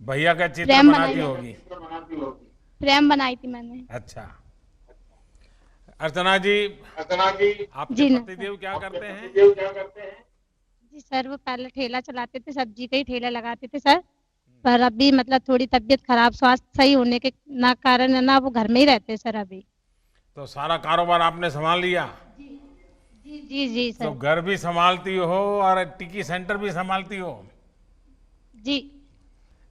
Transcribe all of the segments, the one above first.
भैया का चित्र फ्रेम बनाती बनाई होगी। फ्रेम बनाई थी मैंने। अच्छा। अर्चना जी, आपके जी ना सर। पतिदेव क्या करते हैं? जी सर, वो पहले ठेला चलाते थे, सब्जी का ही ठेला लगाते थे सर। पर अभी मतलब थोड़ी तबीयत खराब, स्वास्थ्य सही होने के ना कारण है ना, वो घर में ही रहते हैं सर अभी। तो सारा कारोबार आपने संभाल लिया? जी जी जी तो सर। घर भी संभालती हो और टिकी सेंटर भी संभालती हो? जी।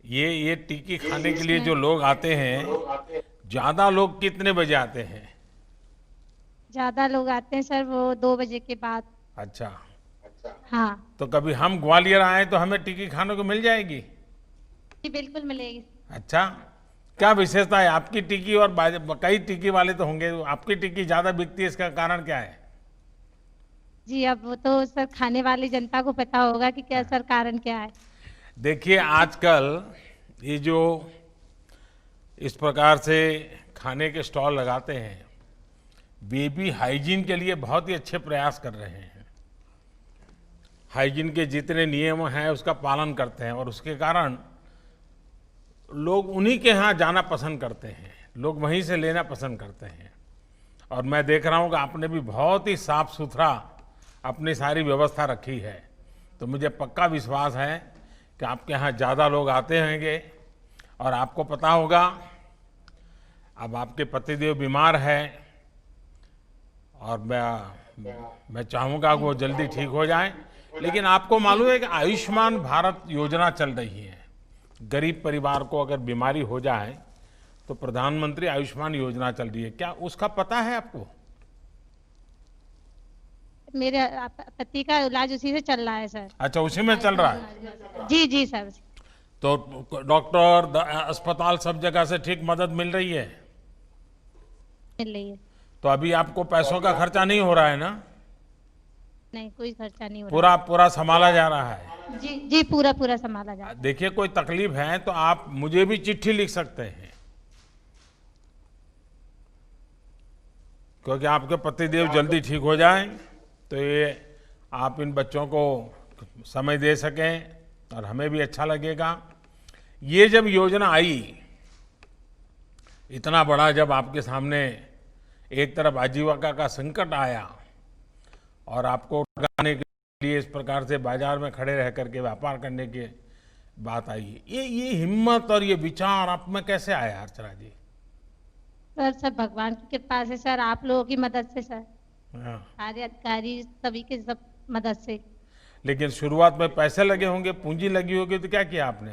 ये टिकी खाने के लिए इसमें जो लोग आते हैं, ज्यादा लोग कितने बजे आते हैं? ज्यादा लोग आते हैं सर, वो 2 बजे के बाद। अच्छा। हाँ। तो कभी हम ग्वालियर आए तो हमें टिक्की खाने को मिल जाएगी? जी बिल्कुल मिलेगी। अच्छा। क्या विशेषता है आपकी टिक्की और कई टिक्की वाले तो होंगे, आपकी टिक्की ज्यादा बिकती है, इसका कारण क्या है? जी अब वो तो सर खाने वाली जनता को पता होगा कि क्या सर कारण क्या है। देखिए आजकल ये जो इस प्रकार से खाने के स्टॉल लगाते हैं, वे भी हाइजीन के लिए बहुत ही अच्छे प्रयास कर रहे हैं। हाइजीन के जितने नियम हैं उसका पालन करते हैं और उसके कारण लोग उन्हीं के यहाँ जाना पसंद करते हैं, लोग वहीं से लेना पसंद करते हैं। और मैं देख रहा हूँ कि आपने भी बहुत ही साफ सुथरा अपनी सारी व्यवस्था रखी है। तो मुझे पक्का विश्वास है कि आपके यहाँ ज़्यादा लोग आते होंगे। और आपको पता होगा, अब आपके पतिदेव बीमार है और मैं चाहूँगा कि वो जल्दी ठीक हो जाए। लेकिन आपको जी मालूम है कि आयुष्मान भारत योजना चल रही है। गरीब परिवार को अगर बीमारी हो जाए तो प्रधानमंत्री आयुष्मान योजना चल रही है, क्या उसका पता है आपको? मेरे पति का इलाज उसी से चल रहा है सर। अच्छा, उसी में चल रहा है। जी जी सर। तो डॉक्टर अस्पताल सब जगह से ठीक मदद मिल रही है? मिल रही है। तो अभी आपको पैसों का खर्चा नहीं हो रहा है ना? नहीं, कोई खर्चा नहीं हो रहा पूरा पूरा संभाला जा रहा है? है। जी जी, पूरा पूरा संभाला जाता है। देखिए, कोई तकलीफ है तो आप मुझे भी चिट्ठी लिख सकते हैं, क्योंकि आपके पतिदेव जल्दी ठीक हो जाएं तो ये आप इन बच्चों को समय दे सकें और हमें भी अच्छा लगेगा। ये जब योजना आई, इतना बड़ा जब आपके सामने एक तरफ आजीविका का संकट आया और आपको लगाने के लिए इस प्रकार से बाजार में खड़े रह करके व्यापार करने की बात आई, ये हिम्मत और ये विचार आप में कैसे आया अर्चना जी? सर सब भगवान की कृपा से सर, आप लोगों की मदद से सर, हाँ। सारे अधिकारी सभी के सब मदद से। लेकिन शुरुआत में पैसे लगे होंगे, पूंजी लगी होगी, तो क्या किया आपने?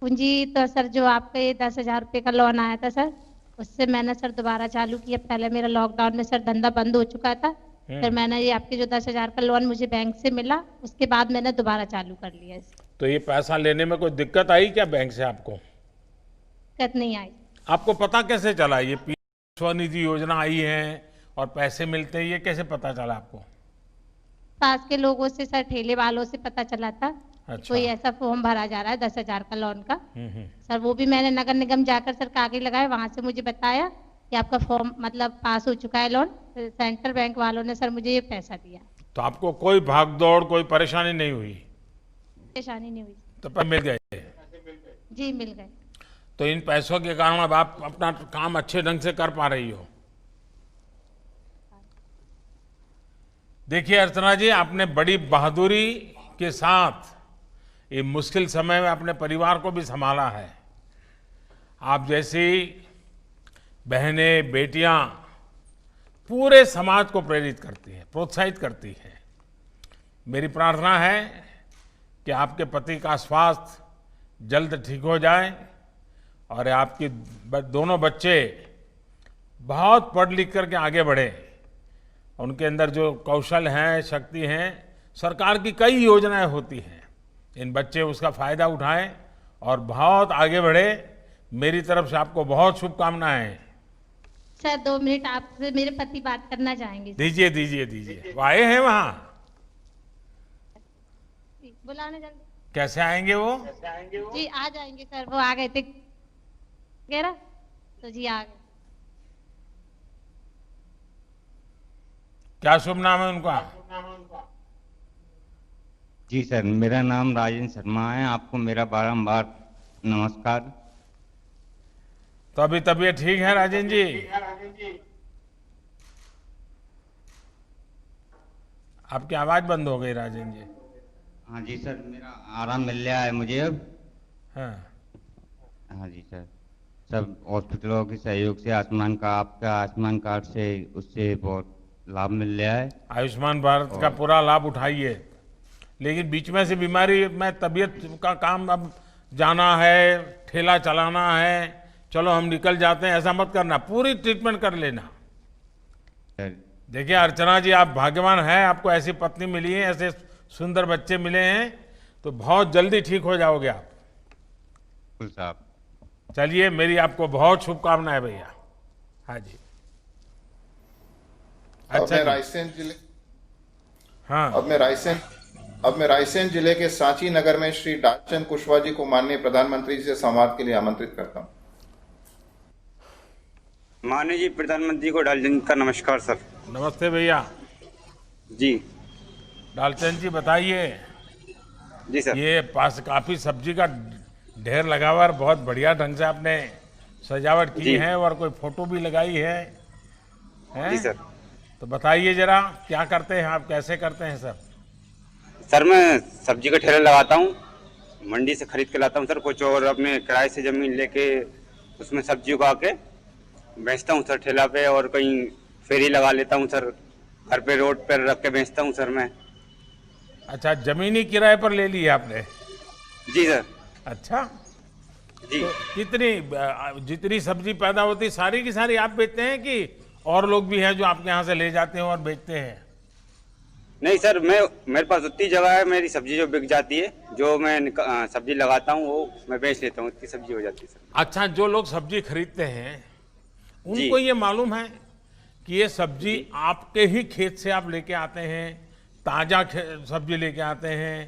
पूंजी तो सर जो आपका ये 10,000 रुपये का लोन आया था सर, उससे मैंने सर दोबारा चालू किया। पहले मेरा लॉकडाउन में सर धंधा बंद हो चुका था। फिर हम्म। मैंने ये आपके जो 10,000 का लोन मुझे बैंक से मिला, उसके बाद मैंने दोबारा चालू कर लिया इसे। तो ये पैसा लेने में कोई दिक्कत आई क्या बैंक से आपको? दिक्कत नहीं आई। आपको पता कैसे चला ये स्वनिधि योजना आई है और पैसे मिलते हैं, ये कैसे पता चला आपको? पास के लोगों से सर, ठेले वालों से पता चला था कि अच्छा। कोई ऐसा फॉर्म भरा जा रहा है 10,000 का लोन का। हम्म। सर वो भी मैंने नगर निगम जाकर सर कागज लगाए, वहां से मुझे बताया कि आपका फॉर्म मतलब पास हो चुका है लोन। सेंट्रल बैंक वालों ने सर मुझे ये पैसा दिया। तो आपको कोई भाग दौड़, कोई परेशानी नहीं हुई? परेशानी नहीं हुई। तो पैसे मिल गए? जी मिल गए। तो इन पैसों के कारण अब आप अपना काम अच्छे ढंग से कर पा रही हो। देखिए अर्चना जी, आपने बड़ी बहादुरी के साथ ये मुश्किल समय में अपने परिवार को भी संभाला है। आप जैसी बहनें, बेटियां पूरे समाज को प्रेरित करती हैं, प्रोत्साहित करती हैं। मेरी प्रार्थना है कि आपके पति का स्वास्थ्य जल्द ठीक हो जाए और आपके दोनों बच्चे बहुत पढ़ लिख करके आगे बढ़े। उनके अंदर जो कौशल हैं, शक्ति हैं, सरकार की कई योजनाएं होती हैं, इन बच्चे उसका फायदा उठाएं और बहुत आगे बढ़े। मेरी तरफ से आपको बहुत शुभकामनाएं। सर 2 मिनट आपसे मेरे पति बात करना चाहेंगे सर। दीजिए दीजिए दीजिए, वो आए हैं वहां? बुलाने जल्दी। कैसे आएंगे वो? जी आ जाएंगे सर, वो आ गए थे वगैरह, तो जी आ गए। क्या शुभ नाम है उनका? जी सर, मेरा नाम राजेंद्र शर्मा है। आपको मेरा बारंबार नमस्कार। तो अभी तबीयत ठीक है राजेंद्र जी? आपकी आवाज बंद हो गई राजेंद्र जी। हाँ जी सर, मेरा आराम मिल रहा है मुझे अब। हाँ। हाँ जी सर, सब हॉस्पिटलों के सहयोग से आपका आयुष्मान कार्ड से उससे बहुत लाभ मिल रहा है। आयुष्मान भारत का पूरा लाभ उठाइए, लेकिन बीच में से बीमारी में तबीयत का काम अब जाना है, ठेला चलाना है, चलो हम निकल जाते हैं, ऐसा मत करना, पूरी ट्रीटमेंट कर लेना। सर देखिए अर्चना जी, आप भाग्यवान हैं, आपको ऐसी पत्नी मिली है, ऐसे सुंदर बच्चे मिले हैं, तो बहुत जल्दी ठीक हो जाओगे आप। बिल्कुल साहब। चलिए, मेरी आपको बहुत शुभकामनाएं भैया। हाँ जी। अब मैं जी। रायसेन जिले हाँ। अब मैं रायसेन जिले के सांची नगर में श्री डालचंद कुशवाहा जी को माननीय प्रधानमंत्री जी से संवाद के लिए आमंत्रित करता हूं। माननीय प्रधानमंत्री को डालचंद का नमस्कार सर। नमस्ते भैया। जी डालचंद जी बताइए, जी सर। ये पास काफी सब्जी का ढेर लगा हुआ है, बहुत बढ़िया ढंग से आपने सजावट की जी। है और कोई फोटो भी लगाई है, हैं? जी सर। तो बताइए जरा, क्या करते हैं आप, कैसे करते हैं सर? सर मैं सब्जी का ठेला लगाता हूँ, मंडी से खरीद के लाता हूँ सर कुछ, और अपने किराए से जमीन लेके उसमें सब्जी उगा के बेचता हूँ सर ठेला पे, और कहीं फेरी लगा लेता हूँ सर, घर पे रोड पर रख के बेचता हूँ सर मैं। अच्छा, जमीनी किराए पर ले ली है आपने? जी सर। अच्छा, जी तो कितनी जितनी सब्जी पैदा होती सारी की सारी आप बेचते हैं कि और लोग भी हैं जो आपके यहाँ से ले जाते हैं और बेचते हैं? नहीं सर, मेरे पास उतनी जगह है, मेरी सब्जी जो बिक जाती है, जो मैं सब्जी लगाता हूँ वो मैं बेच लेता हूँ, इतनी सब्जी हो जाती है सर। अच्छा, जो लोग सब्जी खरीदते हैं जी। उनको ये मालूम है कि ये सब्जी आपके ही खेत से आप लेके आते हैं, ताजा सब्जी लेके आते हैं,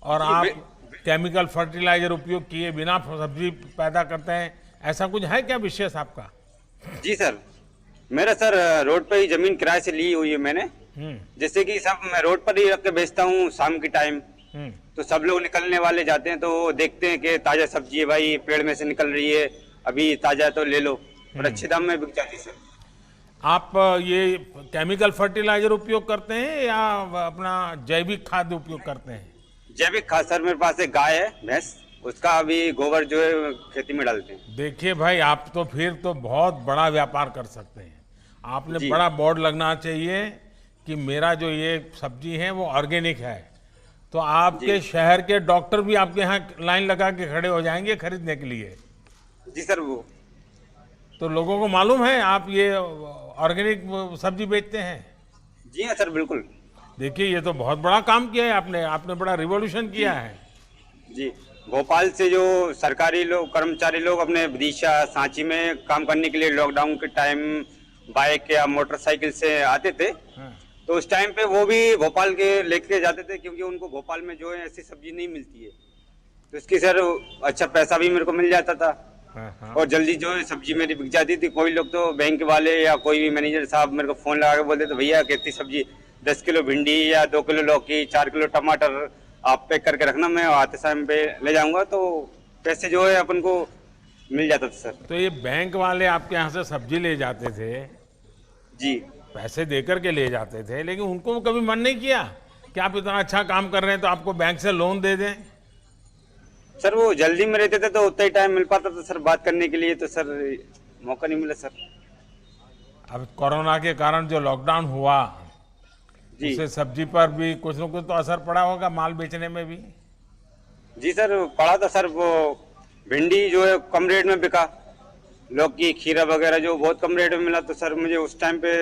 और जी, आप केमिकल फर्टिलाइजर उपयोग किए बिना सब्जी पैदा करते हैं, ऐसा कुछ है क्या विशेष आपका? जी सर, मेरा सर रोड पे ही जमीन किराए से ली हुई है मैंने, जैसे कि सब मैं रोड पर ही रख के बेचता हूँ शाम के टाइम। तो सब लोग निकलने वाले जाते हैं तो वो देखते हैं कि ताजा सब्जी है भाई, पेड़ में से निकल रही है, अभी ताजा है तो ले लो, और अच्छे दाम में बिक जाती है सर। आप ये केमिकल फर्टिलाइजर उपयोग करते हैं या अपना जैविक खाद उपयोग करते हैं? जैविक खाद सर, मेरे पास एक गाय है भैंस, उसका अभी गोबर जो है खेती में डालते हैं। देखिए भाई, आप तो फिर तो बहुत बड़ा व्यापार कर सकते हैं। आपने जी। बड़ा बोर्ड लगना चाहिए कि मेरा जो ये सब्जी है वो ऑर्गेनिक है, तो आपके जी। शहर के डॉक्टर भी आपके यहाँ लाइन लगा के खड़े हो जाएंगे खरीदने के लिए। जी सर। वो तो लोगों को मालूम है आप ये ऑर्गेनिक सब्जी बेचते हैं। जी हाँ सर, बिल्कुल। देखिए, ये तो बहुत बड़ा काम किया है आपने, आपने बड़ा रिवॉल्यूशन किया है। जी, भोपाल से जो सरकारी लोग कर्मचारी लोग अपने विदिशा सांची में काम करने के लिए लॉकडाउन के टाइम बाइक या मोटरसाइकिल से आते थे, हाँ। तो उस टाइम पे वो भी भोपाल के लेके जाते थे, क्योंकि उनको भोपाल में जो है ऐसी सब्जी नहीं मिलती है, तो इसकी सर अच्छा पैसा भी मेरे को मिल जाता था, हाँ। और जल्दी जो है सब्जी मेरी बिक जाती थी। कोई लोग तो बैंक वाले या कोई भी मैनेजर साहब मेरे को फोन लगा के बोलते थे, भैया कितनी सब्जी, 10 किलो भिंडी या 2 किलो लौकी, 4 किलो टमाटर आप पैक करके रखना, मैं आते समय पे ले जाऊंगा, तो पैसे जो है अपन को मिल जाता था सर। तो ये बैंक वाले आपके यहाँ से सब्जी ले जाते थे, जी पैसे देकर के ले जाते थे, लेकिन उनको कभी मन नहीं किया कि आप इतना अच्छा काम कर रहे हैं तो आपको बैंक से लोन दे दें? सर, वो जल्दी में रहते थे तो उतना ही टाइम मिल पाता था सर बात करने के लिए, तो सर मौका नहीं मिला सर। अब कोरोना के कारण जो लॉकडाउन हुआ, जी उससे सब्जी पर भी कुछ न कुछ तो असर पड़ा होगा, माल बेचने में भी। जी सर, पड़ा था सर। वो भिंडी जो है कम रेट में बिका, लौकी खीरा वगैरह जो बहुत कम रेट में मिला, तो सर मुझे उस टाइम पे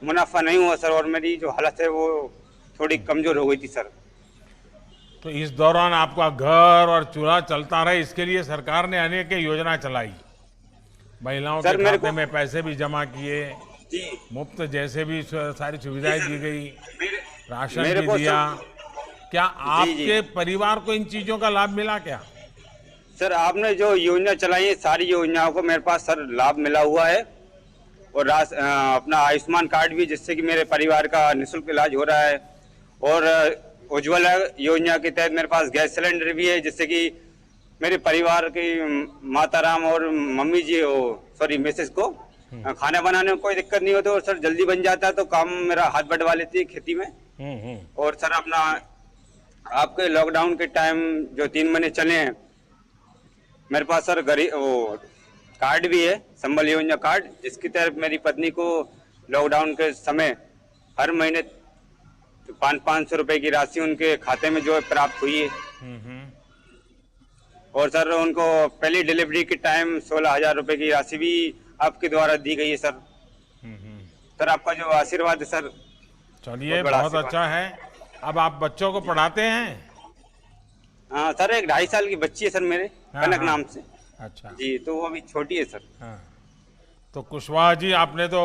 मुनाफा नहीं हुआ सर, और मेरी जो हालत है वो थोड़ी कमजोर हो गई थी सर। तो इस दौरान आपका घर और चूल्हा चलता रहे, इसके लिए सरकार ने अनेक योजना चलाई, महिलाओं सर, के मेरे खाते को- में पैसे भी जमा किए, जी मुफ्त जैसे भी सारी सुविधाएं दी गई, मेरे राशन मेरे भी को दिया। क्या जी। आपके परिवार को इन चीजों का लाभ मिला क्या? सर, आपने जो योजना चलाई है सारी योजनाओं को मेरे पास सर लाभ मिला हुआ है, और अपना आयुष्मान कार्ड भी, जिससे कि मेरे परिवार का निःशुल्क इलाज हो रहा है, और उज्ज्वला योजना के तहत मेरे पास गैस सिलेंडर भी है, जिससे कि मेरे परिवार की माताराम और मम्मी जी सॉरी मिसेस को खाना बनाने में कोई दिक्कत नहीं होती और सर जल्दी बन जाता है, तो काम मेरा हाथ बढ़वा लेती है खेती में। और सर अपना आपके लॉकडाउन के टाइम जो 3 महीने चले हैं, मेरे पास सर कार्ड भी है, संबल योजना कार्ड, जिसकी तहत मेरी पत्नी को लॉकडाउन के समय हर महीने 500 रुपए की राशि उनके खाते में जो है प्राप्त हुई है। और सर उनको पहली डिलीवरी के टाइम 16,000 रुपए की राशि भी आपके द्वारा दी गई है सर। सर आपका जो आशीर्वाद है सर, चलिए बहुत अच्छा है। अब आप बच्चों को पढ़ाते हैं? हाँ सर, एक 2.5 साल की बच्ची है सर मेरे, कनक नाम से। अच्छा जी, तो वो अभी छोटी है सर। हाँ, तो कुशवाहा जी आपने तो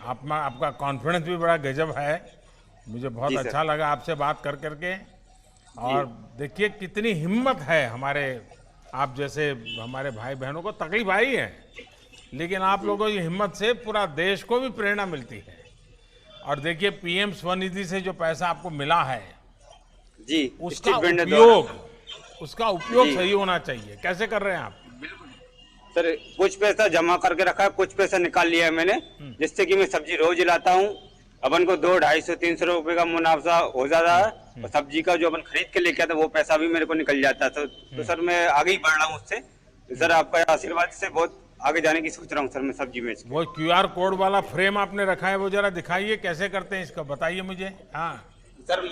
आपका कॉन्फिडेंस भी बड़ा गजब है। मुझे बहुत अच्छा लगा आपसे बात कर करके। और देखिए कितनी हिम्मत है हमारे, आप जैसे हमारे भाई बहनों को तकलीफ आई है, लेकिन आप लोगों की हिम्मत से पूरा देश को भी प्रेरणा मिलती है। और देखिए पीएम स्वनिधि से जो पैसा आपको मिला है जी, उसका उपयोग सही होना चाहिए। कैसे कर रहे हैं आप? सर कुछ पैसा जमा करके रखा है, कुछ पैसा निकाल लिया है मैंने, जिससे कि मैं सब्जी रोज लाता हूँ। अपन को 200, 250, 300 रुपए का मुनाफा हो जाता है, और सब्जी का जो अपन खरीद के लेके आते हैं वो पैसा भी मेरे को निकल जाता है। तो सर मैं आगे ही बढ़ रहा हूँ उससे। सर आपका आशीर्वाद से बहुत आगे जाने की सोच रहा हूँ सर मैं सब्जी में। वो QR कोड वाला फ्रेम आपने रखा है, वो जरा दिखाइए कैसे करते हैं इसका, बताइए मुझे। हाँ सर,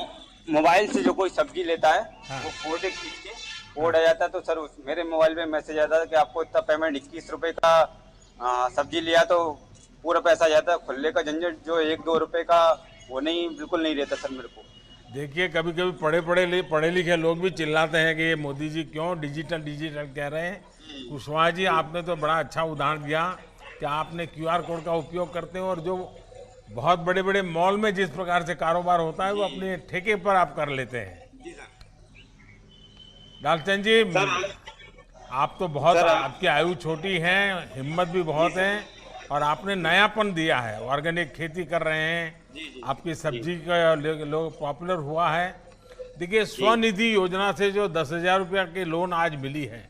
मोबाइल से जो कोई सब्जी लेता है वो फोटो खींच के कोड आ जाता है, तो सर मेरे मोबाइल में मैसेज आता है कि आपको इतना पेमेंट 21 रुपए का सब्जी लिया तो पूरा पैसा आ जाता है। खुले का झंझट जो 1-2 रुपए का वो नहीं, बिल्कुल नहीं रहता सर मेरे को। देखिए कभी कभी पढ़े लिखे लोग भी चिल्लाते हैं कि ये मोदी जी क्यों डिजिटल कह रहे हैं। कुशवाहा जी आपने तो बड़ा अच्छा उदाहरण दिया कि आपने QR कोड का उपयोग करते हो, और जो बहुत बड़े बड़े मॉल में जिस प्रकार से कारोबार होता है वो अपने ठेके पर आप कर लेते हैं। लालचंद जी आप तो बहुत, आपकी आयु छोटी है, हिम्मत भी बहुत है, और आपने नयापन दिया है। ऑर्गेनिक खेती कर रहे हैं, आपकी सब्जी का लोग पॉपुलर हुआ है। देखिए स्वनिधि योजना से जो 10,000 रुपया की लोन आज मिली है,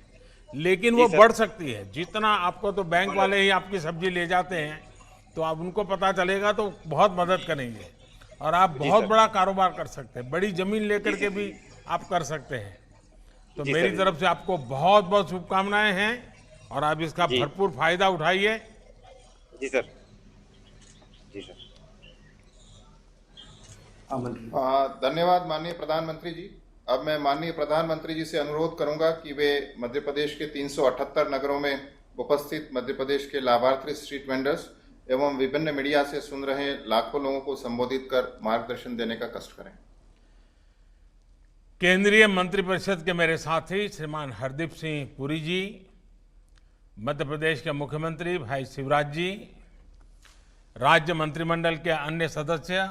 लेकिन वो बढ़ सकती है। जितना आपको, तो बैंक वाले ही आपकी सब्जी ले जाते हैं, तो आप उनको पता चलेगा तो बहुत मदद करेंगे, और आप बहुत बड़ा कारोबार कर सकते हैं। बड़ी जमीन लेकर के भी आप कर सकते हैं। तो मेरी तरफ से आपको बहुत बहुत शुभकामनाएं हैं, और आप इसका भरपूर फायदा उठाइए। जी सर, जी सर। धन्यवाद माननीय प्रधानमंत्री जी। अब मैं माननीय प्रधानमंत्री जी से अनुरोध करूंगा कि वे मध्य प्रदेश के 378 नगरों में उपस्थित मध्य प्रदेश के लाभार्थी स्ट्रीट वेंडर्स एवं विभिन्न मीडिया से सुन रहे लाखों लोगों को संबोधित कर मार्गदर्शन देने का कष्ट करें। केंद्रीय मंत्रिपरिषद के मेरे साथी श्रीमान हरदीप सिंह पुरी जी, मध्य प्रदेश के मुख्यमंत्री भाई शिवराज जी, राज्य मंत्रिमंडल के अन्य सदस्य,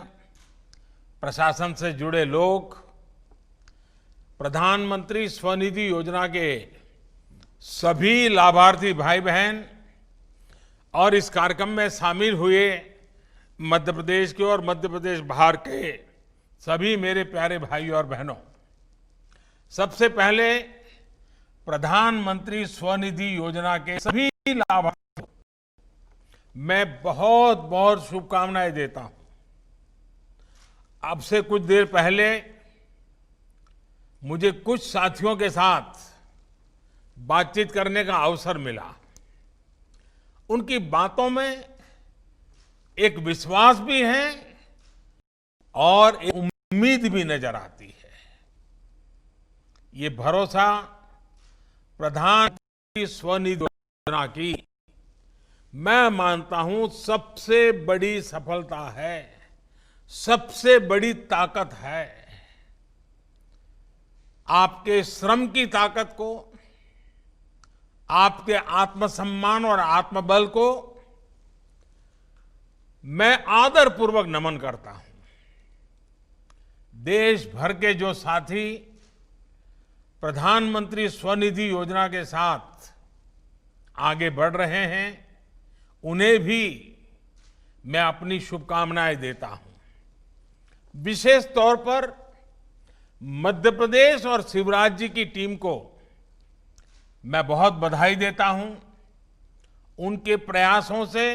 प्रशासन से जुड़े लोग, प्रधानमंत्री स्वनिधि योजना के सभी लाभार्थी भाई बहन, और इस कार्यक्रम में शामिल हुए मध्य प्रदेश के और मध्य प्रदेश बाहर के सभी मेरे प्यारे भाई और बहनों, सबसे पहले प्रधानमंत्री स्वनिधि योजना के सभी लाभार्थियों मैं बहुत बहुत शुभकामनाएं देता हूं। अब से कुछ देर पहले मुझे कुछ साथियों के साथ बातचीत करने का अवसर मिला। उनकी बातों में एक विश्वास भी है और एक उम्मीद भी नजर आती है। ये भरोसा प्रधानमंत्री स्वनिधि योजना की मैं मानता हूं सबसे बड़ी सफलता है, सबसे बड़ी ताकत है। आपके श्रम की ताकत को, आपके आत्मसम्मान और आत्मबल को मैं आदरपूर्वक नमन करता हूं। देश भर के जो साथी प्रधानमंत्री स्वनिधि योजना के साथ आगे बढ़ रहे हैं, उन्हें भी मैं अपनी शुभकामनाएं देता हूं। विशेष तौर पर मध्य प्रदेश और शिवराज जी की टीम को मैं बहुत बधाई देता हूं। उनके प्रयासों से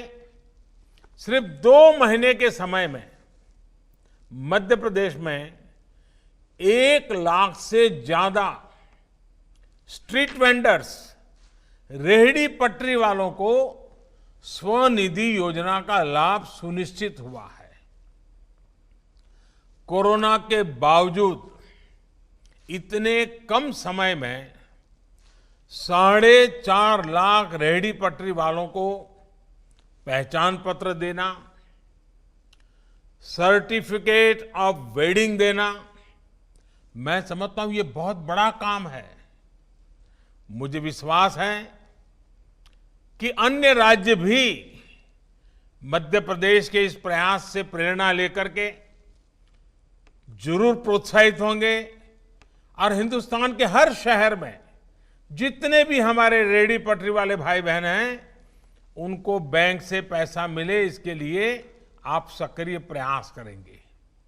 सिर्फ 2 महीने के समय में मध्य प्रदेश में 1 लाख से ज्यादा स्ट्रीट वेंडर्स, रेहड़ी पटरी वालों को स्वनिधि योजना का लाभ सुनिश्चित हुआ है। कोरोना के बावजूद इतने कम समय में 4.5 लाख रेहड़ी पटरी वालों को पहचान पत्र देना, सर्टिफिकेट ऑफ वेडिंग देना, मैं समझता हूं ये बहुत बड़ा काम है। मुझे विश्वास है कि अन्य राज्य भी मध्य प्रदेश के इस प्रयास से प्रेरणा लेकर के जरूर प्रोत्साहित होंगे और हिंदुस्तान के हर शहर में जितने भी हमारे रेहड़ी पटरी वाले भाई बहन हैं, उनको बैंक से पैसा मिले इसके लिए आप सक्रिय प्रयास करेंगे।